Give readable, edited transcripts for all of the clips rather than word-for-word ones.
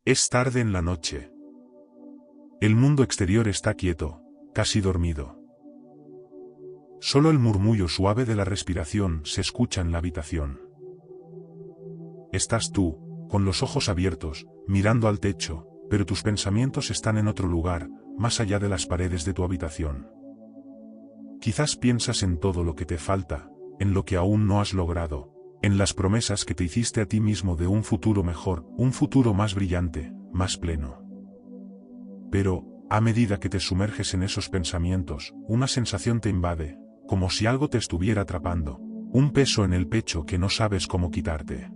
Es tarde en la noche. El mundo exterior está quieto, casi dormido. Solo el murmullo suave de la respiración se escucha en la habitación. Estás tú, con los ojos abiertos, mirando al techo, pero tus pensamientos están en otro lugar, más allá de las paredes de tu habitación. Quizás piensas en todo lo que te falta, en lo que aún no has logrado, en las promesas que te hiciste a ti mismo de un futuro mejor, un futuro más brillante, más pleno. Pero, a medida que te sumerges en esos pensamientos, una sensación te invade, como si algo te estuviera atrapando, un peso en el pecho que no sabes cómo quitarte.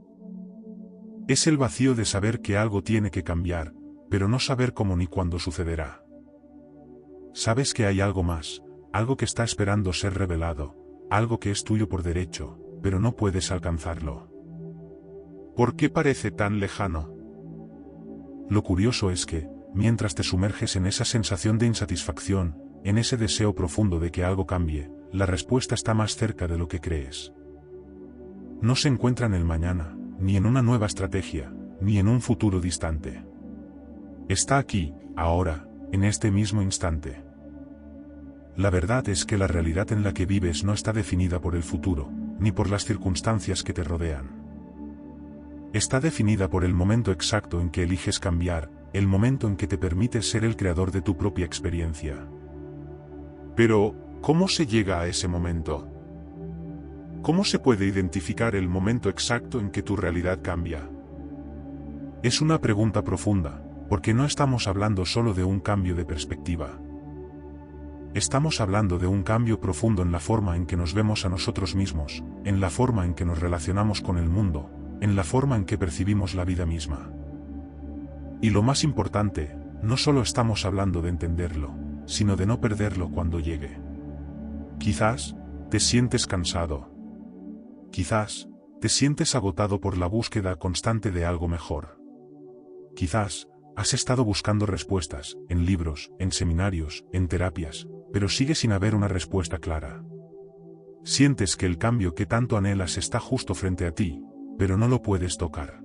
Es el vacío de saber que algo tiene que cambiar, pero no saber cómo ni cuándo sucederá. Sabes que hay algo más, algo que está esperando ser revelado, algo que es tuyo por derecho, pero no puedes alcanzarlo. ¿Por qué parece tan lejano? Lo curioso es que, mientras te sumerges en esa sensación de insatisfacción, en ese deseo profundo de que algo cambie, la respuesta está más cerca de lo que crees. No se encuentra en el mañana, ni en una nueva estrategia, ni en un futuro distante. Está aquí, ahora, en este mismo instante. La verdad es que la realidad en la que vives no está definida por el futuro, ni por las circunstancias que te rodean. Está definida por el momento exacto en que eliges cambiar, el momento en que te permites ser el creador de tu propia experiencia. Pero, ¿cómo se llega a ese momento? ¿Cómo se puede identificar el momento exacto en que tu realidad cambia? Es una pregunta profunda, porque no estamos hablando solo de un cambio de perspectiva. Estamos hablando de un cambio profundo en la forma en que nos vemos a nosotros mismos, en la forma en que nos relacionamos con el mundo, en la forma en que percibimos la vida misma. Y lo más importante, no solo estamos hablando de entenderlo, sino de no perderlo cuando llegue. Quizás, te sientes cansado. Quizás, te sientes agotado por la búsqueda constante de algo mejor. Quizás, has estado buscando respuestas, en libros, en seminarios, en terapias, pero sigue sin haber una respuesta clara. Sientes que el cambio que tanto anhelas está justo frente a ti, pero no lo puedes tocar.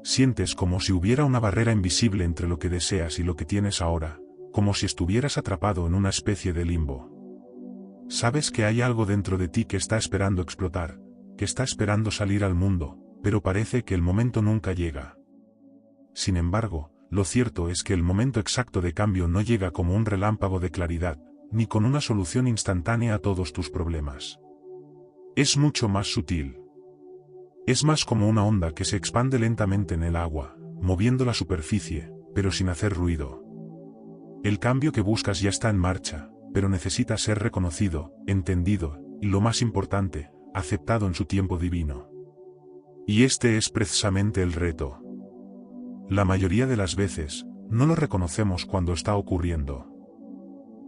Sientes como si hubiera una barrera invisible entre lo que deseas y lo que tienes ahora, como si estuvieras atrapado en una especie de limbo. Sabes que hay algo dentro de ti que está esperando explotar, que está esperando salir al mundo, pero parece que el momento nunca llega. Sin embargo, lo cierto es que el momento exacto de cambio no llega como un relámpago de claridad, ni con una solución instantánea a todos tus problemas. Es mucho más sutil. Es más como una onda que se expande lentamente en el agua, moviendo la superficie, pero sin hacer ruido. El cambio que buscas ya está en marcha, pero necesita ser reconocido, entendido, y lo más importante, aceptado en su tiempo divino. Y este es precisamente el reto. La mayoría de las veces, no lo reconocemos cuando está ocurriendo.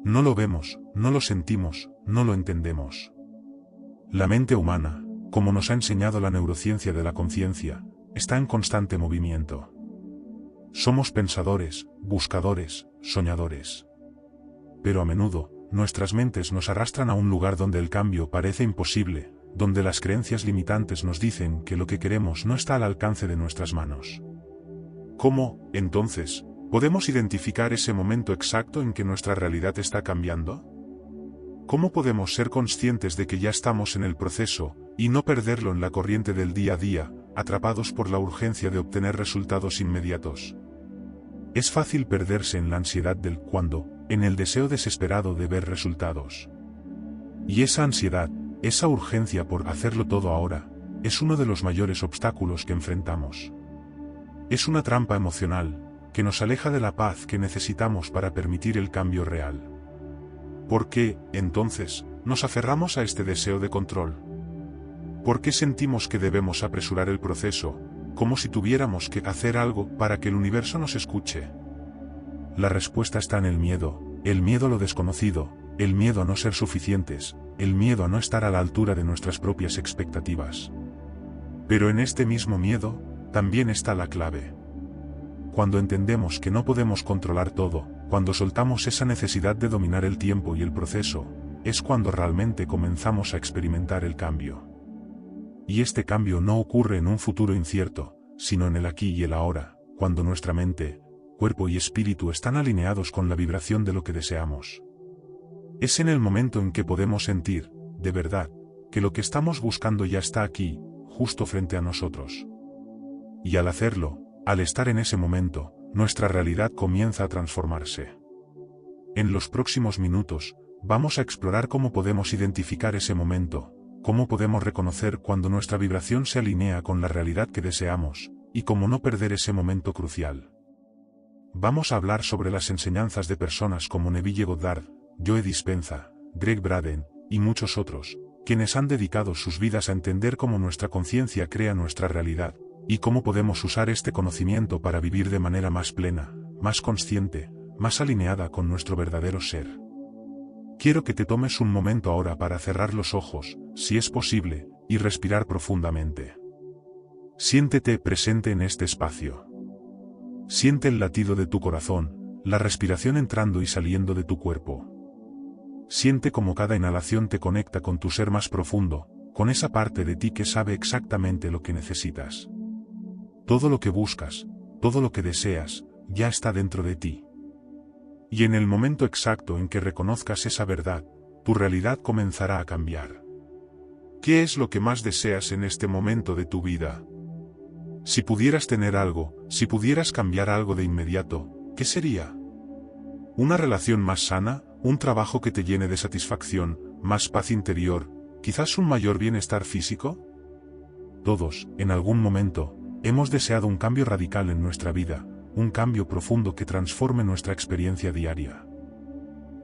No lo vemos, no lo sentimos, no lo entendemos. La mente humana, como nos ha enseñado la neurociencia de la conciencia, está en constante movimiento. Somos pensadores, buscadores, soñadores. Pero a menudo, nuestras mentes nos arrastran a un lugar donde el cambio parece imposible, donde las creencias limitantes nos dicen que lo que queremos no está al alcance de nuestras manos. ¿Cómo, entonces, podemos identificar ese momento exacto en que nuestra realidad está cambiando? ¿Cómo podemos ser conscientes de que ya estamos en el proceso, y no perderlo en la corriente del día a día, atrapados por la urgencia de obtener resultados inmediatos? Es fácil perderse en la ansiedad del cuándo, en el deseo desesperado de ver resultados. Y esa ansiedad, esa urgencia por hacerlo todo ahora, es uno de los mayores obstáculos que enfrentamos. Es una trampa emocional, que nos aleja de la paz que necesitamos para permitir el cambio real. ¿Por qué, entonces, nos aferramos a este deseo de control? ¿Por qué sentimos que debemos apresurar el proceso, como si tuviéramos que hacer algo para que el universo nos escuche? La respuesta está en el miedo a lo desconocido, el miedo a no ser suficientes, el miedo a no estar a la altura de nuestras propias expectativas. Pero en este mismo miedo, también está la clave. Cuando entendemos que no podemos controlar todo, cuando soltamos esa necesidad de dominar el tiempo y el proceso, es cuando realmente comenzamos a experimentar el cambio. Y este cambio no ocurre en un futuro incierto, sino en el aquí y el ahora, cuando nuestra mente, cuerpo y espíritu están alineados con la vibración de lo que deseamos. Es en el momento en que podemos sentir, de verdad, que lo que estamos buscando ya está aquí, justo frente a nosotros. Y al hacerlo, al estar en ese momento, nuestra realidad comienza a transformarse. En los próximos minutos, vamos a explorar cómo podemos identificar ese momento, cómo podemos reconocer cuando nuestra vibración se alinea con la realidad que deseamos, y cómo no perder ese momento crucial. Vamos a hablar sobre las enseñanzas de personas como Neville Goddard, Joe Dispenza, Greg Braden, y muchos otros, quienes han dedicado sus vidas a entender cómo nuestra conciencia crea nuestra realidad, y cómo podemos usar este conocimiento para vivir de manera más plena, más consciente, más alineada con nuestro verdadero ser. Quiero que te tomes un momento ahora para cerrar los ojos, si es posible, y respirar profundamente. Siéntete presente en este espacio. Siente el latido de tu corazón, la respiración entrando y saliendo de tu cuerpo. Siente cómo cada inhalación te conecta con tu ser más profundo, con esa parte de ti que sabe exactamente lo que necesitas. Todo lo que buscas, todo lo que deseas, ya está dentro de ti. Y en el momento exacto en que reconozcas esa verdad, tu realidad comenzará a cambiar. ¿Qué es lo que más deseas en este momento de tu vida? Si pudieras tener algo, si pudieras cambiar algo de inmediato, ¿qué sería? ¿Una relación más sana? ¿Un trabajo que te llene de satisfacción, más paz interior, quizás un mayor bienestar físico? Todos, en algún momento, hemos deseado un cambio radical en nuestra vida, un cambio profundo que transforme nuestra experiencia diaria.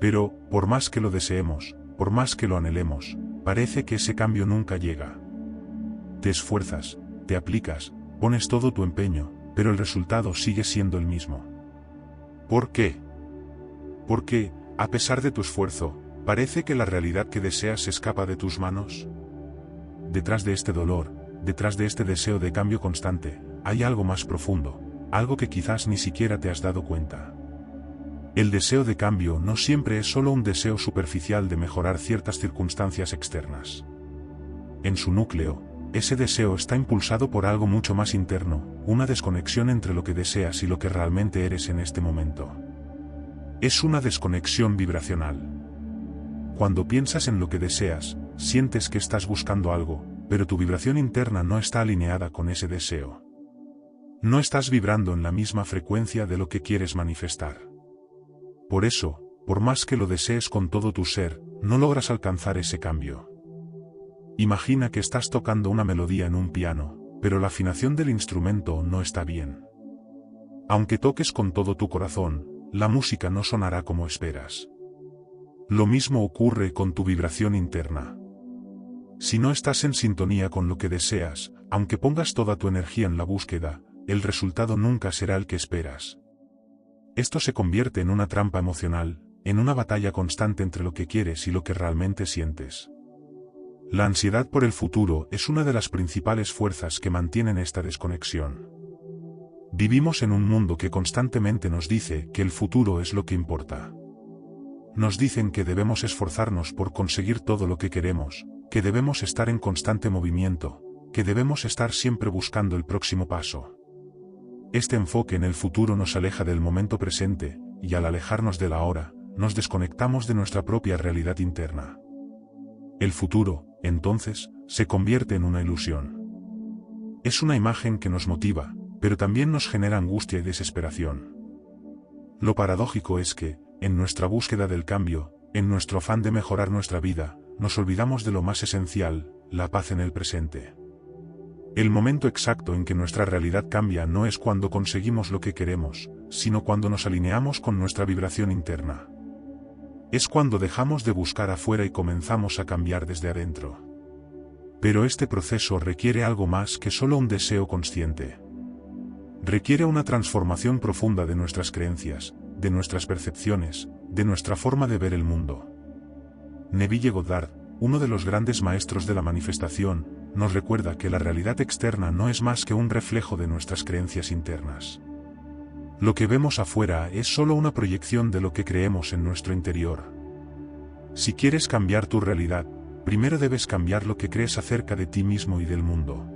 Pero, por más que lo deseemos, por más que lo anhelemos, parece que ese cambio nunca llega. Te esfuerzas, te aplicas, pones todo tu empeño, pero el resultado sigue siendo el mismo. ¿Por qué? Porque, a pesar de tu esfuerzo, parece que la realidad que deseas escapa de tus manos. Detrás de este dolor, detrás de este deseo de cambio constante, hay algo más profundo, algo que quizás ni siquiera te has dado cuenta. El deseo de cambio no siempre es solo un deseo superficial de mejorar ciertas circunstancias externas. En su núcleo, ese deseo está impulsado por algo mucho más interno, una desconexión entre lo que deseas y lo que realmente eres en este momento. Es una desconexión vibracional. Cuando piensas en lo que deseas, sientes que estás buscando algo, pero tu vibración interna no está alineada con ese deseo. No estás vibrando en la misma frecuencia de lo que quieres manifestar. Por eso, por más que lo desees con todo tu ser, no logras alcanzar ese cambio. Imagina que estás tocando una melodía en un piano, pero la afinación del instrumento no está bien. Aunque toques con todo tu corazón, la música no sonará como esperas. Lo mismo ocurre con tu vibración interna. Si no estás en sintonía con lo que deseas, aunque pongas toda tu energía en la búsqueda, el resultado nunca será el que esperas. Esto se convierte en una trampa emocional, en una batalla constante entre lo que quieres y lo que realmente sientes. La ansiedad por el futuro es una de las principales fuerzas que mantienen esta desconexión. Vivimos en un mundo que constantemente nos dice que el futuro es lo que importa. Nos dicen que debemos esforzarnos por conseguir todo lo que queremos, que debemos estar en constante movimiento, que debemos estar siempre buscando el próximo paso. Este enfoque en el futuro nos aleja del momento presente, y al alejarnos del ahora, nos desconectamos de nuestra propia realidad interna. El futuro, entonces, se convierte en una ilusión. Es una imagen que nos motiva, pero también nos genera angustia y desesperación. Lo paradójico es que, en nuestra búsqueda del cambio, en nuestro afán de mejorar nuestra vida, nos olvidamos de lo más esencial, la paz en el presente. El momento exacto en que nuestra realidad cambia no es cuando conseguimos lo que queremos, sino cuando nos alineamos con nuestra vibración interna. Es cuando dejamos de buscar afuera y comenzamos a cambiar desde adentro. Pero este proceso requiere algo más que solo un deseo consciente. Requiere una transformación profunda de nuestras creencias, de nuestras percepciones, de nuestra forma de ver el mundo. Neville Goddard, uno de los grandes maestros de la manifestación, nos recuerda que la realidad externa no es más que un reflejo de nuestras creencias internas. Lo que vemos afuera es solo una proyección de lo que creemos en nuestro interior. Si quieres cambiar tu realidad, primero debes cambiar lo que crees acerca de ti mismo y del mundo.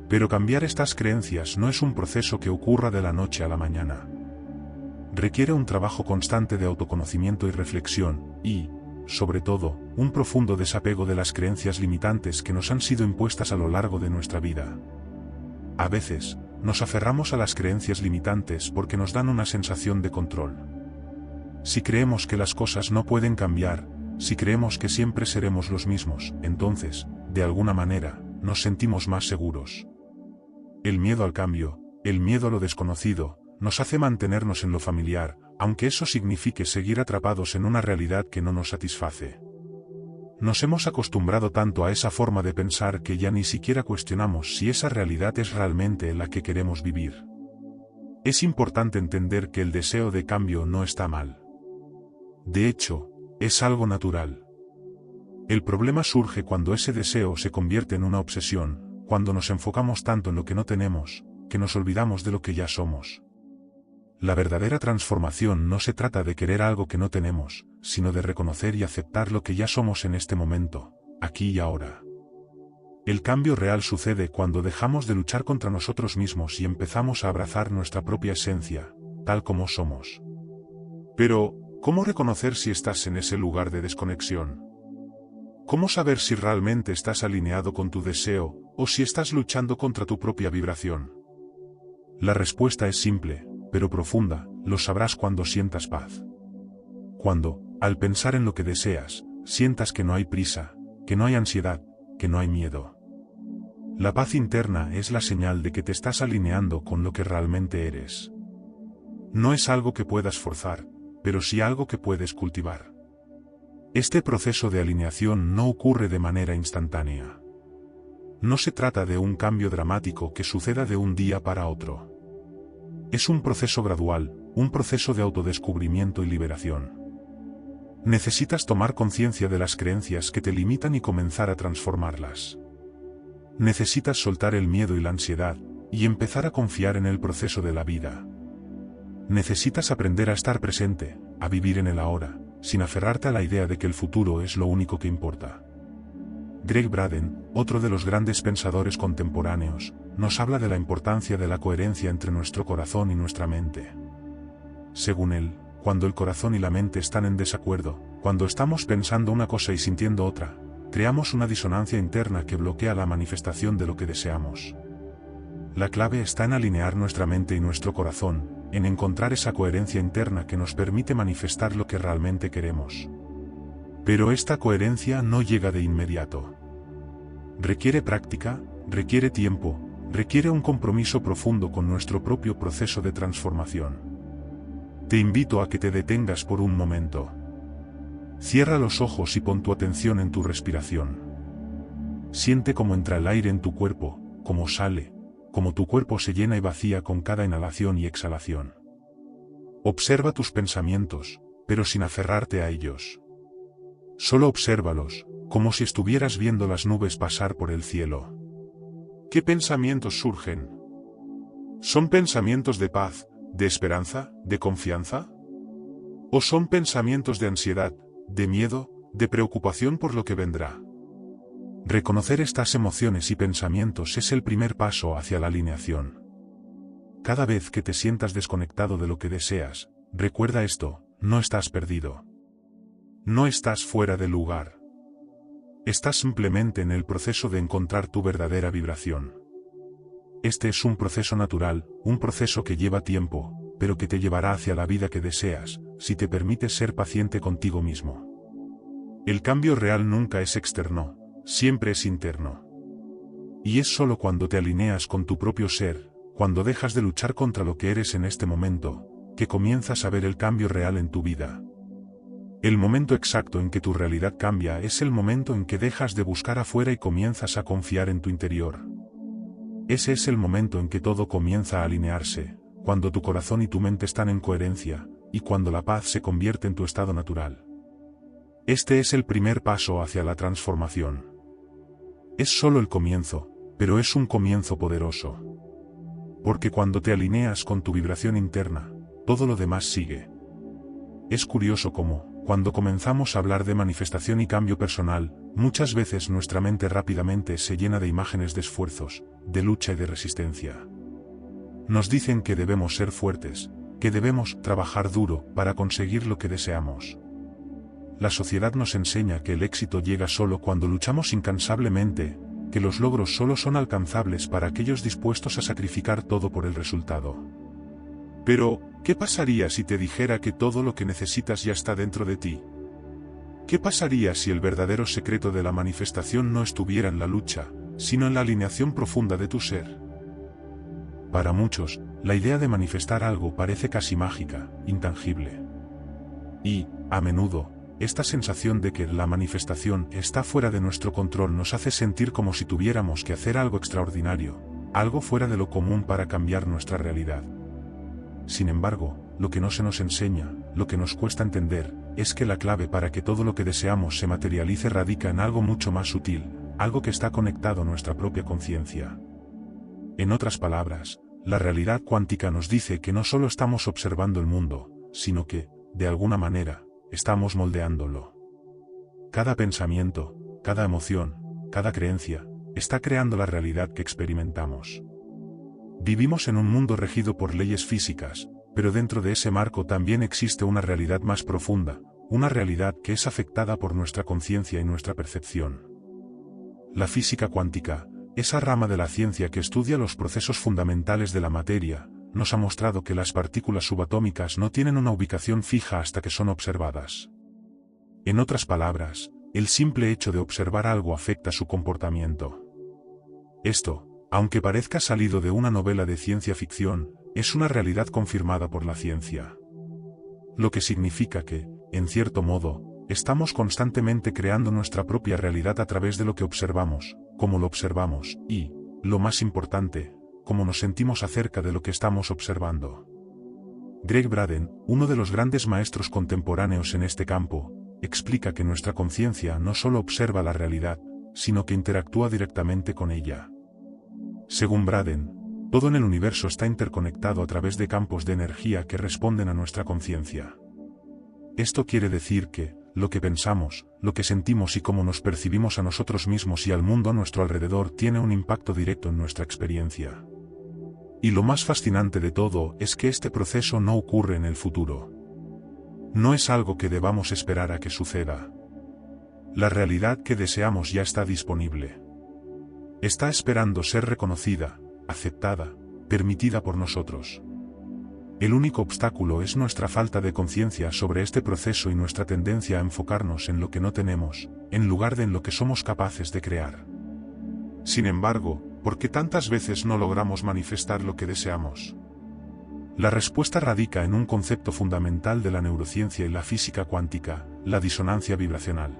Pero cambiar estas creencias no es un proceso que ocurra de la noche a la mañana. Requiere un trabajo constante de autoconocimiento y reflexión, y, sobre todo, un profundo desapego de las creencias limitantes que nos han sido impuestas a lo largo de nuestra vida. A veces, nos aferramos a las creencias limitantes porque nos dan una sensación de control. Si creemos que las cosas no pueden cambiar, si creemos que siempre seremos los mismos, entonces, de alguna manera, nos sentimos más seguros. El miedo al cambio, el miedo a lo desconocido, nos hace mantenernos en lo familiar, aunque eso signifique seguir atrapados en una realidad que no nos satisface. Nos hemos acostumbrado tanto a esa forma de pensar que ya ni siquiera cuestionamos si esa realidad es realmente la que queremos vivir. Es importante entender que el deseo de cambio no está mal. De hecho, es algo natural. El problema surge cuando ese deseo se convierte en una obsesión, cuando nos enfocamos tanto en lo que no tenemos, que nos olvidamos de lo que ya somos. La verdadera transformación no se trata de querer algo que no tenemos, sino de reconocer y aceptar lo que ya somos en este momento, aquí y ahora. El cambio real sucede cuando dejamos de luchar contra nosotros mismos y empezamos a abrazar nuestra propia esencia, tal como somos. Pero, ¿cómo reconocer si estás en ese lugar de desconexión? ¿Cómo saber si realmente estás alineado con tu deseo, o si estás luchando contra tu propia vibración? La respuesta es simple, pero profunda, lo sabrás cuando sientas paz. Cuando, al pensar en lo que deseas, sientas que no hay prisa, que no hay ansiedad, que no hay miedo. La paz interna es la señal de que te estás alineando con lo que realmente eres. No es algo que puedas forzar, pero sí algo que puedes cultivar. Este proceso de alineación no ocurre de manera instantánea. No se trata de un cambio dramático que suceda de un día para otro. Es un proceso gradual, un proceso de autodescubrimiento y liberación. Necesitas tomar conciencia de las creencias que te limitan y comenzar a transformarlas. Necesitas soltar el miedo y la ansiedad, y empezar a confiar en el proceso de la vida. Necesitas aprender a estar presente, a vivir en el ahora, sin aferrarte a la idea de que el futuro es lo único que importa. Gregg Braden, otro de los grandes pensadores contemporáneos, nos habla de la importancia de la coherencia entre nuestro corazón y nuestra mente. Según él, cuando el corazón y la mente están en desacuerdo, cuando estamos pensando una cosa y sintiendo otra, creamos una disonancia interna que bloquea la manifestación de lo que deseamos. La clave está en alinear nuestra mente y nuestro corazón, en encontrar esa coherencia interna que nos permite manifestar lo que realmente queremos. Pero esta coherencia no llega de inmediato. Requiere práctica, requiere tiempo, requiere un compromiso profundo con nuestro propio proceso de transformación. Te invito a que te detengas por un momento. Cierra los ojos y pon tu atención en tu respiración. Siente cómo entra el aire en tu cuerpo, cómo sale, cómo tu cuerpo se llena y vacía con cada inhalación y exhalación. Observa tus pensamientos, pero sin aferrarte a ellos. Solo obsérvalos, como si estuvieras viendo las nubes pasar por el cielo. ¿Qué pensamientos surgen? ¿Son pensamientos de paz, de esperanza, de confianza? ¿O son pensamientos de ansiedad, de miedo, de preocupación por lo que vendrá? Reconocer estas emociones y pensamientos es el primer paso hacia la alineación. Cada vez que te sientas desconectado de lo que deseas, recuerda esto: no estás perdido. No estás fuera de lugar. Estás simplemente en el proceso de encontrar tu verdadera vibración. Este es un proceso natural, un proceso que lleva tiempo, pero que te llevará hacia la vida que deseas, si te permites ser paciente contigo mismo. El cambio real nunca es externo, siempre es interno. Y es solo cuando te alineas con tu propio ser, cuando dejas de luchar contra lo que eres en este momento, que comienzas a ver el cambio real en tu vida. El momento exacto en que tu realidad cambia es el momento en que dejas de buscar afuera y comienzas a confiar en tu interior. Ese es el momento en que todo comienza a alinearse, cuando tu corazón y tu mente están en coherencia, y cuando la paz se convierte en tu estado natural. Este es el primer paso hacia la transformación. Es solo el comienzo, pero es un comienzo poderoso. Porque cuando te alineas con tu vibración interna, todo lo demás sigue. Es curioso cómo, cuando comenzamos a hablar de manifestación y cambio personal, muchas veces nuestra mente rápidamente se llena de imágenes de esfuerzos, de lucha y de resistencia. Nos dicen que debemos ser fuertes, que debemos trabajar duro para conseguir lo que deseamos. La sociedad nos enseña que el éxito llega solo cuando luchamos incansablemente, que los logros solo son alcanzables para aquellos dispuestos a sacrificar todo por el resultado. Pero, ¿qué pasaría si te dijera que todo lo que necesitas ya está dentro de ti? ¿Qué pasaría si el verdadero secreto de la manifestación no estuviera en la lucha, sino en la alineación profunda de tu ser? Para muchos, la idea de manifestar algo parece casi mágica, intangible. Y, a menudo, esta sensación de que la manifestación está fuera de nuestro control nos hace sentir como si tuviéramos que hacer algo extraordinario, algo fuera de lo común para cambiar nuestra realidad. Sin embargo, lo que no se nos enseña, lo que nos cuesta entender, es que la clave para que todo lo que deseamos se materialice radica en algo mucho más sutil, algo que está conectado a nuestra propia conciencia. En otras palabras, la realidad cuántica nos dice que no solo estamos observando el mundo, sino que, de alguna manera, estamos moldeándolo. Cada pensamiento, cada emoción, cada creencia, está creando la realidad que experimentamos. Vivimos en un mundo regido por leyes físicas, pero dentro de ese marco también existe una realidad más profunda, una realidad que es afectada por nuestra conciencia y nuestra percepción. La física cuántica, esa rama de la ciencia que estudia los procesos fundamentales de la materia, nos ha mostrado que las partículas subatómicas no tienen una ubicación fija hasta que son observadas. En otras palabras, el simple hecho de observar algo afecta su comportamiento. Esto, aunque parezca salido de una novela de ciencia ficción, es una realidad confirmada por la ciencia. Lo que significa que, en cierto modo, estamos constantemente creando nuestra propia realidad a través de lo que observamos, cómo lo observamos, y, lo más importante, cómo nos sentimos acerca de lo que estamos observando. Gregg Braden, uno de los grandes maestros contemporáneos en este campo, explica que nuestra conciencia no solo observa la realidad, sino que interactúa directamente con ella. Según Braden, todo en el universo está interconectado a través de campos de energía que responden a nuestra conciencia. Esto quiere decir que, lo que pensamos, lo que sentimos y cómo nos percibimos a nosotros mismos y al mundo a nuestro alrededor tiene un impacto directo en nuestra experiencia. Y lo más fascinante de todo es que este proceso no ocurre en el futuro. No es algo que debamos esperar a que suceda. La realidad que deseamos ya está disponible. Está esperando ser reconocida, aceptada, permitida por nosotros. El único obstáculo es nuestra falta de conciencia sobre este proceso y nuestra tendencia a enfocarnos en lo que no tenemos, en lugar de en lo que somos capaces de crear. Sin embargo, ¿por qué tantas veces no logramos manifestar lo que deseamos? La respuesta radica en un concepto fundamental de la neurociencia y la física cuántica, la disonancia vibracional.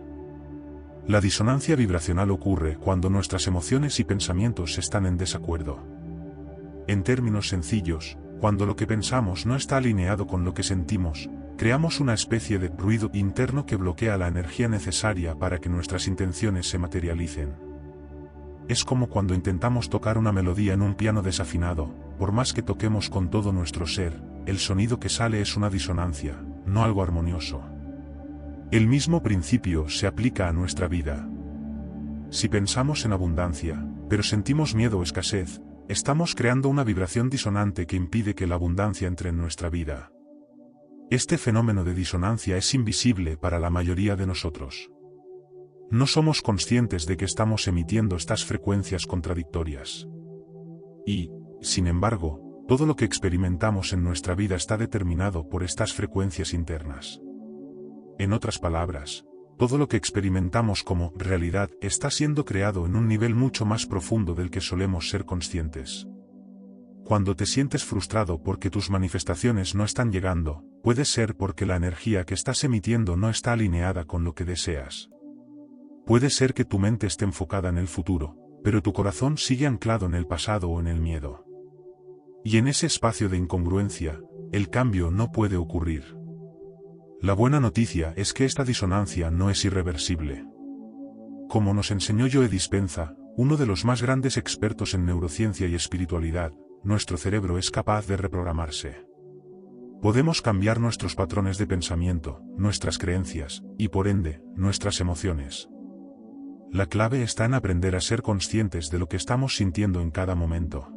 La disonancia vibracional ocurre cuando nuestras emociones y pensamientos están en desacuerdo. En términos sencillos, cuando lo que pensamos no está alineado con lo que sentimos, creamos una especie de ruido interno que bloquea la energía necesaria para que nuestras intenciones se materialicen. Es como cuando intentamos tocar una melodía en un piano desafinado, por más que toquemos con todo nuestro ser, el sonido que sale es una disonancia, no algo armonioso. El mismo principio se aplica a nuestra vida. Si pensamos en abundancia, pero sentimos miedo o escasez, estamos creando una vibración disonante que impide que la abundancia entre en nuestra vida. Este fenómeno de disonancia es invisible para la mayoría de nosotros. No somos conscientes de que estamos emitiendo estas frecuencias contradictorias. Y, sin embargo, todo lo que experimentamos en nuestra vida está determinado por estas frecuencias internas. En otras palabras, todo lo que experimentamos como realidad está siendo creado en un nivel mucho más profundo del que solemos ser conscientes. Cuando te sientes frustrado porque tus manifestaciones no están llegando, puede ser porque la energía que estás emitiendo no está alineada con lo que deseas. Puede ser que tu mente esté enfocada en el futuro, pero tu corazón sigue anclado en el pasado o en el miedo. Y en ese espacio de incongruencia, el cambio no puede ocurrir. La buena noticia es que esta disonancia no es irreversible. Como nos enseñó Joe Dispenza, uno de los más grandes expertos en neurociencia y espiritualidad, nuestro cerebro es capaz de reprogramarse. Podemos cambiar nuestros patrones de pensamiento, nuestras creencias, y por ende, nuestras emociones. La clave está en aprender a ser conscientes de lo que estamos sintiendo en cada momento.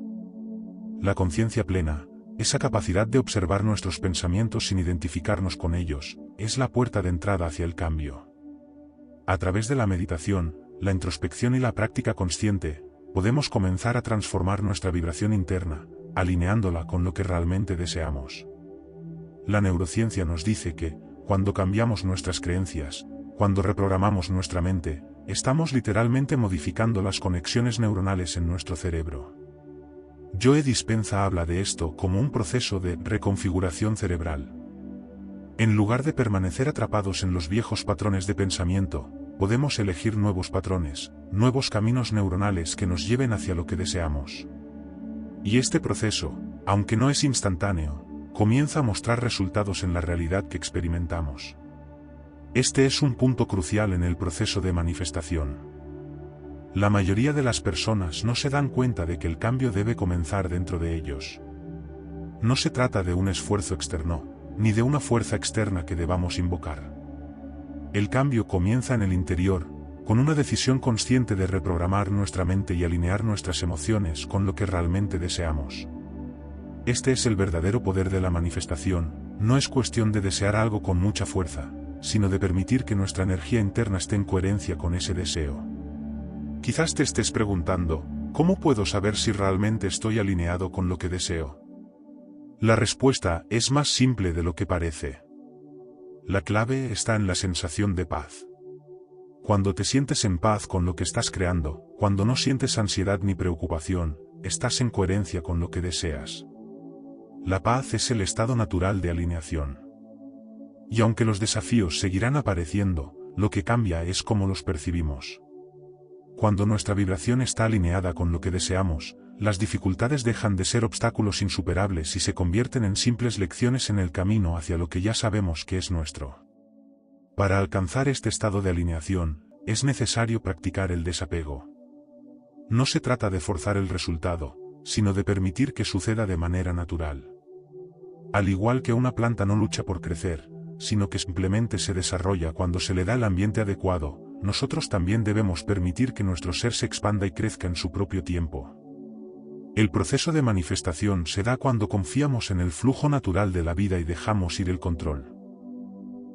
La conciencia plena, esa capacidad de observar nuestros pensamientos sin identificarnos con ellos, es la puerta de entrada hacia el cambio. A través de la meditación, la introspección y la práctica consciente, podemos comenzar a transformar nuestra vibración interna, alineándola con lo que realmente deseamos. La neurociencia nos dice que, cuando cambiamos nuestras creencias, cuando reprogramamos nuestra mente, estamos literalmente modificando las conexiones neuronales en nuestro cerebro. Joe Dispenza habla de esto como un proceso de reconfiguración cerebral. En lugar de permanecer atrapados en los viejos patrones de pensamiento, podemos elegir nuevos patrones, nuevos caminos neuronales que nos lleven hacia lo que deseamos. Y este proceso, aunque no es instantáneo, comienza a mostrar resultados en la realidad que experimentamos. Este es un punto crucial en el proceso de manifestación. La mayoría de las personas no se dan cuenta de que el cambio debe comenzar dentro de ellos. No se trata de un esfuerzo externo, ni de una fuerza externa que debamos invocar. El cambio comienza en el interior, con una decisión consciente de reprogramar nuestra mente y alinear nuestras emociones con lo que realmente deseamos. Este es el verdadero poder de la manifestación, no es cuestión de desear algo con mucha fuerza, sino de permitir que nuestra energía interna esté en coherencia con ese deseo. Quizás te estés preguntando, ¿cómo puedo saber si realmente estoy alineado con lo que deseo? La respuesta es más simple de lo que parece. La clave está en la sensación de paz. Cuando te sientes en paz con lo que estás creando, cuando no sientes ansiedad ni preocupación, estás en coherencia con lo que deseas. La paz es el estado natural de alineación. Y aunque los desafíos seguirán apareciendo, lo que cambia es cómo los percibimos. Cuando nuestra vibración está alineada con lo que deseamos, las dificultades dejan de ser obstáculos insuperables y se convierten en simples lecciones en el camino hacia lo que ya sabemos que es nuestro. Para alcanzar este estado de alineación, es necesario practicar el desapego. No se trata de forzar el resultado, sino de permitir que suceda de manera natural. Al igual que una planta no lucha por crecer, sino que simplemente se desarrolla cuando se le da el ambiente adecuado, nosotros también debemos permitir que nuestro ser se expanda y crezca en su propio tiempo. El proceso de manifestación se da cuando confiamos en el flujo natural de la vida y dejamos ir el control.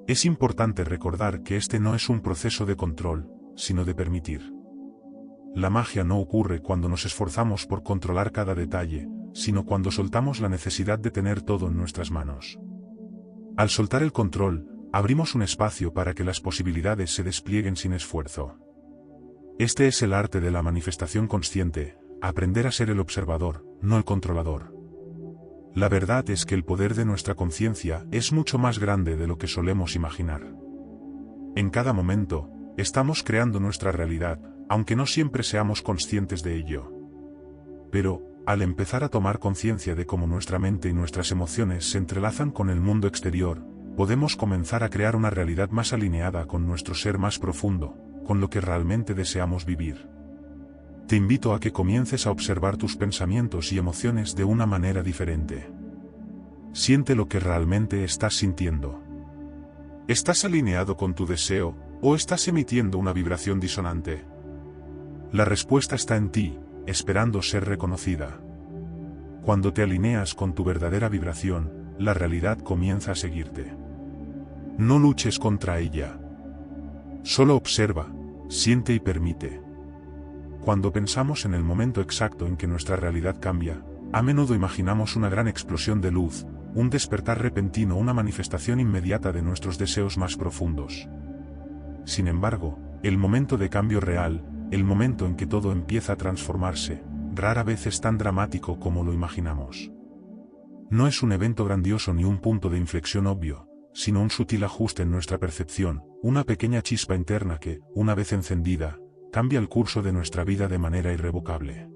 Es importante recordar que este no es un proceso de control, sino de permitir. La magia no ocurre cuando nos esforzamos por controlar cada detalle, sino cuando soltamos la necesidad de tener todo en nuestras manos. Al soltar el control, abrimos un espacio para que las posibilidades se desplieguen sin esfuerzo. Este es el arte de la manifestación consciente, aprender a ser el observador, no el controlador. La verdad es que el poder de nuestra conciencia es mucho más grande de lo que solemos imaginar. En cada momento, estamos creando nuestra realidad, aunque no siempre seamos conscientes de ello. Pero, al empezar a tomar conciencia de cómo nuestra mente y nuestras emociones se entrelazan con el mundo exterior, podemos comenzar a crear una realidad más alineada con nuestro ser más profundo, con lo que realmente deseamos vivir. Te invito a que comiences a observar tus pensamientos y emociones de una manera diferente. Siente lo que realmente estás sintiendo. ¿Estás alineado con tu deseo, o estás emitiendo una vibración disonante? La respuesta está en ti, esperando ser reconocida. Cuando te alineas con tu verdadera vibración, la realidad comienza a seguirte. No luches contra ella. Solo observa, siente y permite. Cuando pensamos en el momento exacto en que nuestra realidad cambia, a menudo imaginamos una gran explosión de luz, un despertar repentino, una manifestación inmediata de nuestros deseos más profundos. Sin embargo, el momento de cambio real, el momento en que todo empieza a transformarse, rara vez es tan dramático como lo imaginamos. No es un evento grandioso ni un punto de inflexión obvio, sino un sutil ajuste en nuestra percepción, una pequeña chispa interna que, una vez encendida, cambia el curso de nuestra vida de manera irrevocable.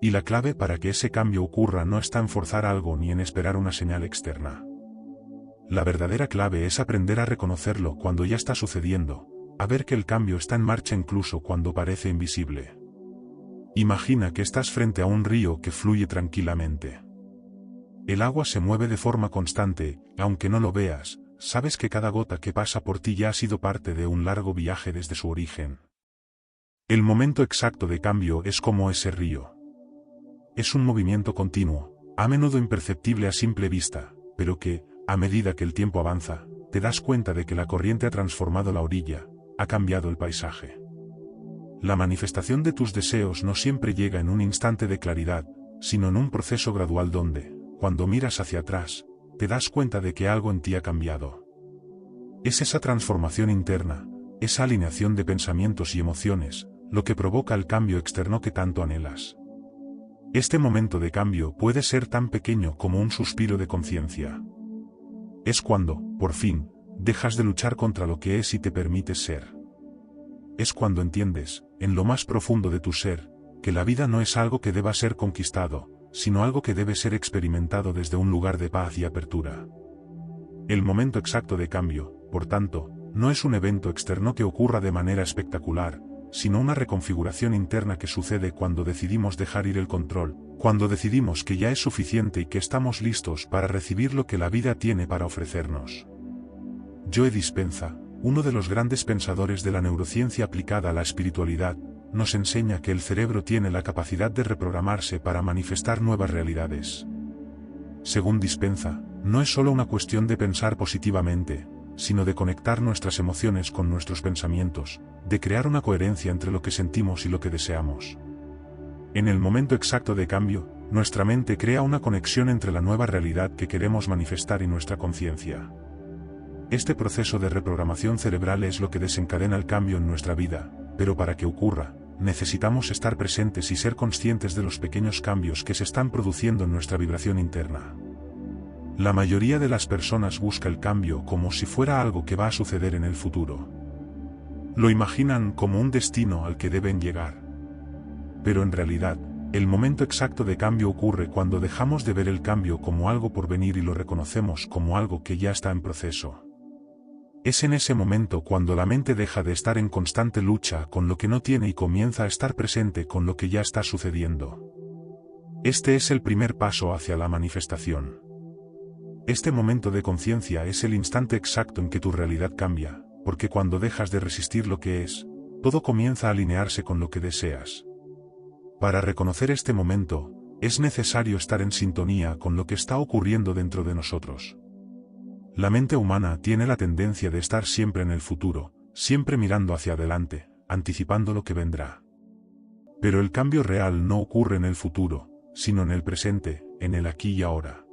Y la clave para que ese cambio ocurra no está en forzar algo ni en esperar una señal externa. La verdadera clave es aprender a reconocerlo cuando ya está sucediendo, a ver que el cambio está en marcha incluso cuando parece invisible. Imagina que estás frente a un río que fluye tranquilamente. El agua se mueve de forma constante, aunque no lo veas, sabes que cada gota que pasa por ti ya ha sido parte de un largo viaje desde su origen. El momento exacto de cambio es como ese río. Es un movimiento continuo, a menudo imperceptible a simple vista, pero que, a medida que el tiempo avanza, te das cuenta de que la corriente ha transformado la orilla, ha cambiado el paisaje. La manifestación de tus deseos no siempre llega en un instante de claridad, sino en un proceso gradual donde, cuando miras hacia atrás, te das cuenta de que algo en ti ha cambiado. Es esa transformación interna, esa alineación de pensamientos y emociones, lo que provoca el cambio externo que tanto anhelas. Este momento de cambio puede ser tan pequeño como un suspiro de conciencia. Es cuando, por fin, dejas de luchar contra lo que es y te permites ser. Es cuando entiendes, en lo más profundo de tu ser, que la vida no es algo que deba ser conquistado, sino algo que debe ser experimentado desde un lugar de paz y apertura. El momento exacto de cambio, por tanto, no es un evento externo que ocurra de manera espectacular, sino una reconfiguración interna que sucede cuando decidimos dejar ir el control, cuando decidimos que ya es suficiente y que estamos listos para recibir lo que la vida tiene para ofrecernos. Joe Dispenza, uno de los grandes pensadores de la neurociencia aplicada a la espiritualidad, nos enseña que el cerebro tiene la capacidad de reprogramarse para manifestar nuevas realidades. Según Dispenza, no es solo una cuestión de pensar positivamente, sino de conectar nuestras emociones con nuestros pensamientos, de crear una coherencia entre lo que sentimos y lo que deseamos. En el momento exacto de cambio, nuestra mente crea una conexión entre la nueva realidad que queremos manifestar y nuestra conciencia. Este proceso de reprogramación cerebral es lo que desencadena el cambio en nuestra vida, pero para que ocurra, necesitamos estar presentes y ser conscientes de los pequeños cambios que se están produciendo en nuestra vibración interna. La mayoría de las personas busca el cambio como si fuera algo que va a suceder en el futuro. Lo imaginan como un destino al que deben llegar. Pero en realidad, el momento exacto de cambio ocurre cuando dejamos de ver el cambio como algo por venir y lo reconocemos como algo que ya está en proceso. Es en ese momento cuando la mente deja de estar en constante lucha con lo que no tiene y comienza a estar presente con lo que ya está sucediendo. Este es el primer paso hacia la manifestación. Este momento de conciencia es el instante exacto en que tu realidad cambia, porque cuando dejas de resistir lo que es, todo comienza a alinearse con lo que deseas. Para reconocer este momento, es necesario estar en sintonía con lo que está ocurriendo dentro de nosotros. La mente humana tiene la tendencia de estar siempre en el futuro, siempre mirando hacia adelante, anticipando lo que vendrá. Pero el cambio real no ocurre en el futuro, sino en el presente, en el aquí y ahora.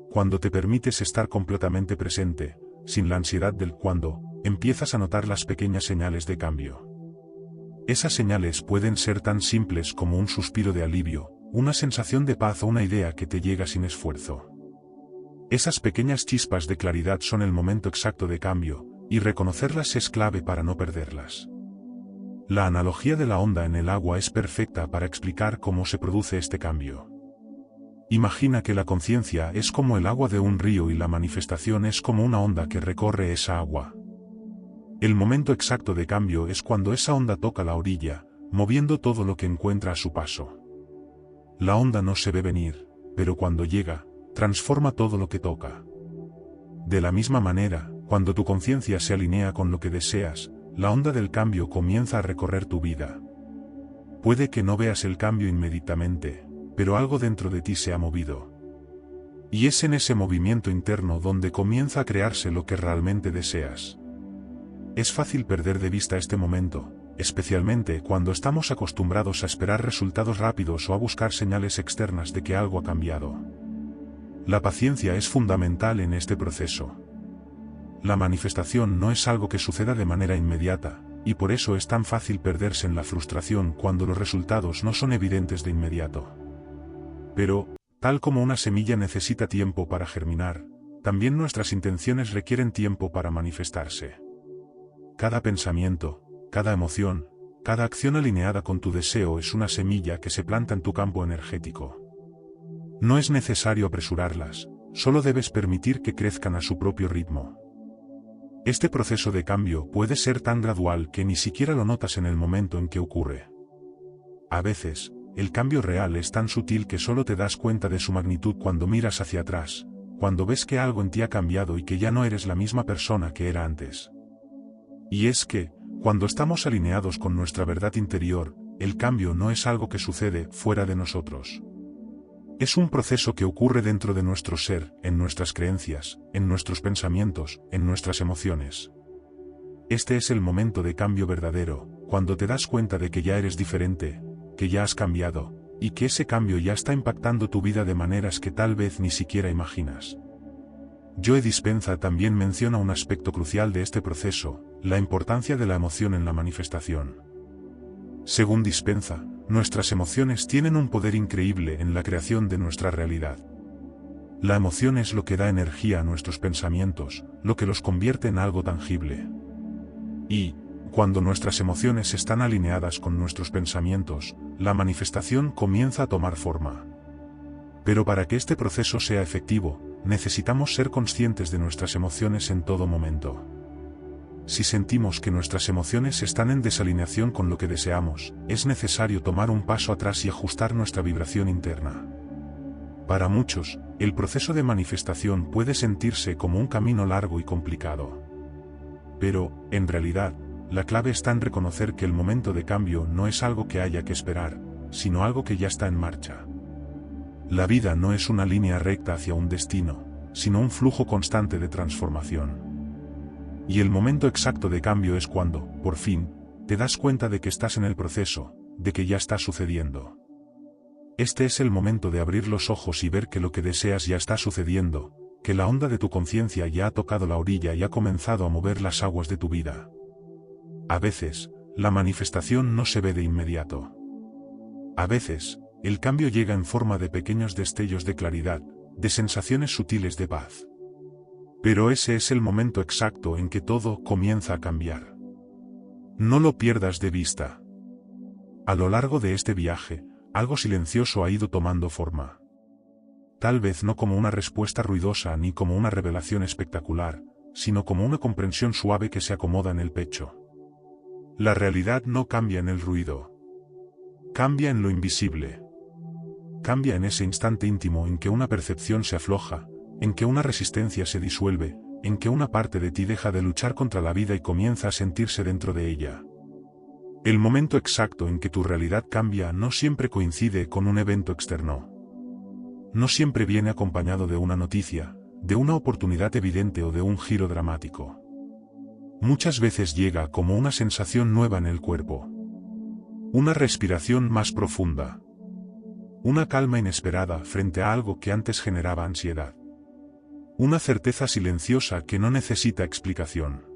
Cuando te permites estar completamente presente, sin la ansiedad del cuándo, empiezas a notar las pequeñas señales de cambio. Esas señales pueden ser tan simples como un suspiro de alivio, una sensación de paz o una idea que te llega sin esfuerzo. Esas pequeñas chispas de claridad son el momento exacto de cambio, y reconocerlas es clave para no perderlas. La analogía de la onda en el agua es perfecta para explicar cómo se produce este cambio. Imagina que la conciencia es como el agua de un río y la manifestación es como una onda que recorre esa agua. El momento exacto de cambio es cuando esa onda toca la orilla, moviendo todo lo que encuentra a su paso. La onda no se ve venir, pero cuando llega, transforma todo lo que toca. De la misma manera, cuando tu conciencia se alinea con lo que deseas, la onda del cambio comienza a recorrer tu vida. Puede que no veas el cambio inmediatamente, pero algo dentro de ti se ha movido. Y es en ese movimiento interno donde comienza a crearse lo que realmente deseas. Es fácil perder de vista este momento, especialmente cuando estamos acostumbrados a esperar resultados rápidos o a buscar señales externas de que algo ha cambiado. La paciencia es fundamental en este proceso. La manifestación no es algo que suceda de manera inmediata, y por eso es tan fácil perderse en la frustración cuando los resultados no son evidentes de inmediato. Pero, tal como una semilla necesita tiempo para germinar, también nuestras intenciones requieren tiempo para manifestarse. Cada pensamiento, cada emoción, cada acción alineada con tu deseo es una semilla que se planta en tu campo energético. No es necesario apresurarlas, solo debes permitir que crezcan a su propio ritmo. Este proceso de cambio puede ser tan gradual que ni siquiera lo notas en el momento en que ocurre. A veces, el cambio real es tan sutil que solo te das cuenta de su magnitud cuando miras hacia atrás, cuando ves que algo en ti ha cambiado y que ya no eres la misma persona que era antes. Y es que, cuando estamos alineados con nuestra verdad interior, el cambio no es algo que sucede fuera de nosotros. Es un proceso que ocurre dentro de nuestro ser, en nuestras creencias, en nuestros pensamientos, en nuestras emociones. Este es el momento de cambio verdadero, cuando te das cuenta de que ya eres diferente, que ya has cambiado, y que ese cambio ya está impactando tu vida de maneras que tal vez ni siquiera imaginas. Joe Dispenza también menciona un aspecto crucial de este proceso, la importancia de la emoción en la manifestación. Según Dispenza, nuestras emociones tienen un poder increíble en la creación de nuestra realidad. La emoción es lo que da energía a nuestros pensamientos, lo que los convierte en algo tangible. Y, cuando nuestras emociones están alineadas con nuestros pensamientos, la manifestación comienza a tomar forma. Pero para que este proceso sea efectivo, necesitamos ser conscientes de nuestras emociones en todo momento. Si sentimos que nuestras emociones están en desalineación con lo que deseamos, es necesario tomar un paso atrás y ajustar nuestra vibración interna. Para muchos, el proceso de manifestación puede sentirse como un camino largo y complicado. Pero, en realidad, la clave está en reconocer que el momento de cambio no es algo que haya que esperar, sino algo que ya está en marcha. La vida no es una línea recta hacia un destino, sino un flujo constante de transformación. Y el momento exacto de cambio es cuando, por fin, te das cuenta de que estás en el proceso, de que ya está sucediendo. Este es el momento de abrir los ojos y ver que lo que deseas ya está sucediendo, que la onda de tu conciencia ya ha tocado la orilla y ha comenzado a mover las aguas de tu vida. A veces, la manifestación no se ve de inmediato. A veces, el cambio llega en forma de pequeños destellos de claridad, de sensaciones sutiles de paz. Pero ese es el momento exacto en que todo comienza a cambiar. No lo pierdas de vista. A lo largo de este viaje, algo silencioso ha ido tomando forma. Tal vez no como una respuesta ruidosa ni como una revelación espectacular, sino como una comprensión suave que se acomoda en el pecho. La realidad no cambia en el ruido. Cambia en lo invisible. Cambia en ese instante íntimo en que una percepción se afloja, en que una resistencia se disuelve, en que una parte de ti deja de luchar contra la vida y comienza a sentirse dentro de ella. El momento exacto en que tu realidad cambia no siempre coincide con un evento externo. No siempre viene acompañado de una noticia, de una oportunidad evidente o de un giro dramático. Muchas veces llega como una sensación nueva en el cuerpo. Una respiración más profunda. Una calma inesperada frente a algo que antes generaba ansiedad. Una certeza silenciosa que no necesita explicación.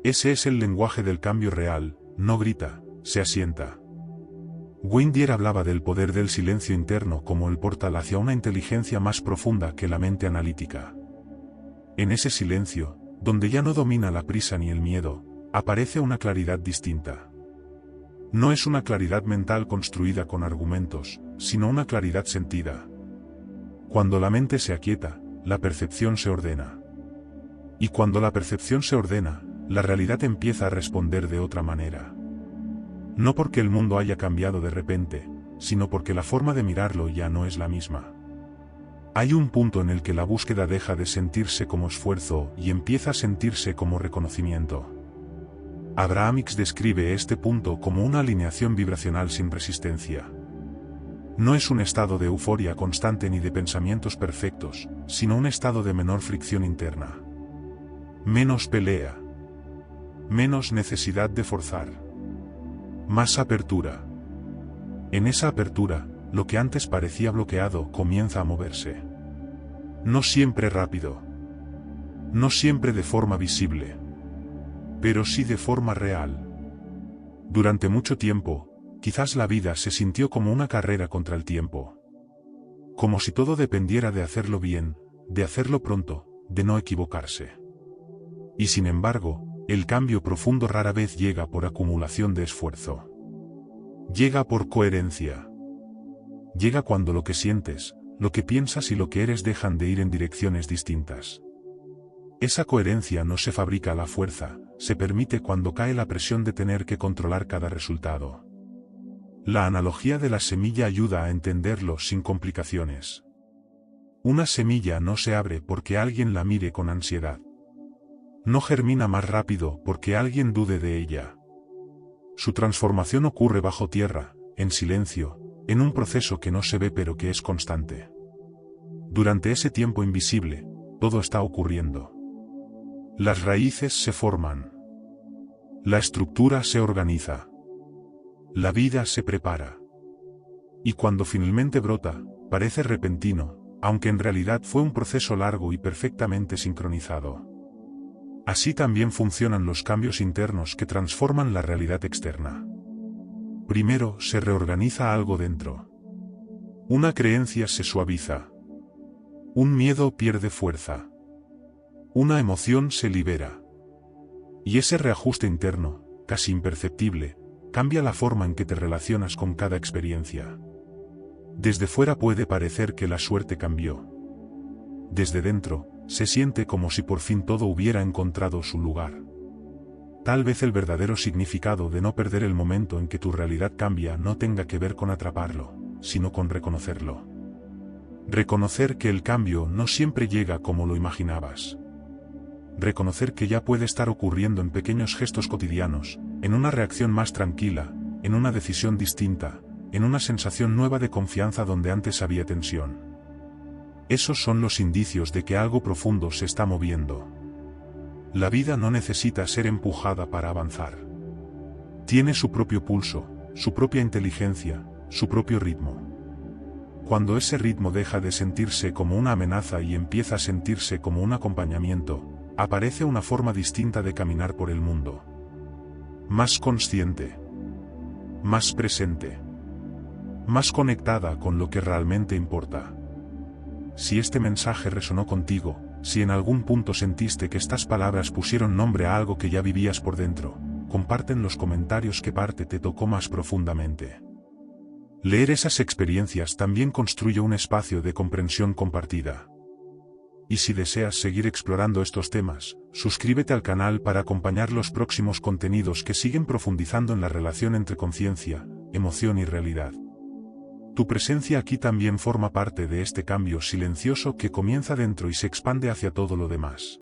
Ese es el lenguaje del cambio real, no grita, se asienta. Wayne Dyer hablaba del poder del silencio interno como el portal hacia una inteligencia más profunda que la mente analítica. En ese silencio, donde ya no domina la prisa ni el miedo, aparece una claridad distinta. No es una claridad mental construida con argumentos, sino una claridad sentida. Cuando la mente se aquieta, la percepción se ordena. Y cuando la percepción se ordena, la realidad empieza a responder de otra manera. No porque el mundo haya cambiado de repente, sino porque la forma de mirarlo ya no es la misma. Hay un punto en el que la búsqueda deja de sentirse como esfuerzo y empieza a sentirse como reconocimiento. Abraham Hicks describe este punto como una alineación vibracional sin resistencia. No es un estado de euforia constante ni de pensamientos perfectos, sino un estado de menor fricción interna. Menos pelea. Menos necesidad de forzar. Más apertura. En esa apertura, lo que antes parecía bloqueado comienza a moverse. No siempre rápido. No siempre de forma visible. Pero sí de forma real. Durante mucho tiempo, quizás la vida se sintió como una carrera contra el tiempo. Como si todo dependiera de hacerlo bien, de hacerlo pronto, de no equivocarse. Y sin embargo, el cambio profundo rara vez llega por acumulación de esfuerzo. Llega por coherencia. Llega cuando lo que sientes, lo que piensas y lo que eres dejan de ir en direcciones distintas. Esa coherencia no se fabrica a la fuerza, se permite cuando cae la presión de tener que controlar cada resultado. La analogía de la semilla ayuda a entenderlo sin complicaciones. Una semilla no se abre porque alguien la mire con ansiedad. No germina más rápido porque alguien dude de ella. Su transformación ocurre bajo tierra, en silencio, en un proceso que no se ve pero que es constante. Durante ese tiempo invisible, todo está ocurriendo. Las raíces se forman. La estructura se organiza. La vida se prepara. Y cuando finalmente brota, parece repentino, aunque en realidad fue un proceso largo y perfectamente sincronizado. Así también funcionan los cambios internos que transforman la realidad externa. Primero se reorganiza algo dentro. Una creencia se suaviza. Un miedo pierde fuerza. Una emoción se libera. Y ese reajuste interno, casi imperceptible, cambia la forma en que te relacionas con cada experiencia. Desde fuera puede parecer que la suerte cambió. Desde dentro, se siente como si por fin todo hubiera encontrado su lugar. Tal vez el verdadero significado de no perder el momento en que tu realidad cambia no tenga que ver con atraparlo, sino con reconocerlo. Reconocer que el cambio no siempre llega como lo imaginabas. Reconocer que ya puede estar ocurriendo en pequeños gestos cotidianos, en una reacción más tranquila, en una decisión distinta, en una sensación nueva de confianza donde antes había tensión. Esos son los indicios de que algo profundo se está moviendo. La vida no necesita ser empujada para avanzar. Tiene su propio pulso, su propia inteligencia, su propio ritmo. Cuando ese ritmo deja de sentirse como una amenaza y empieza a sentirse como un acompañamiento, aparece una forma distinta de caminar por el mundo. Más consciente. Más presente. Más conectada con lo que realmente importa. Si este mensaje resonó contigo, si en algún punto sentiste que estas palabras pusieron nombre a algo que ya vivías por dentro, comparte en los comentarios qué parte te tocó más profundamente. Leer esas experiencias también construye un espacio de comprensión compartida. Y si deseas seguir explorando estos temas, suscríbete al canal para acompañar los próximos contenidos que siguen profundizando en la relación entre conciencia, emoción y realidad. Tu presencia aquí también forma parte de este cambio silencioso que comienza dentro y se expande hacia todo lo demás.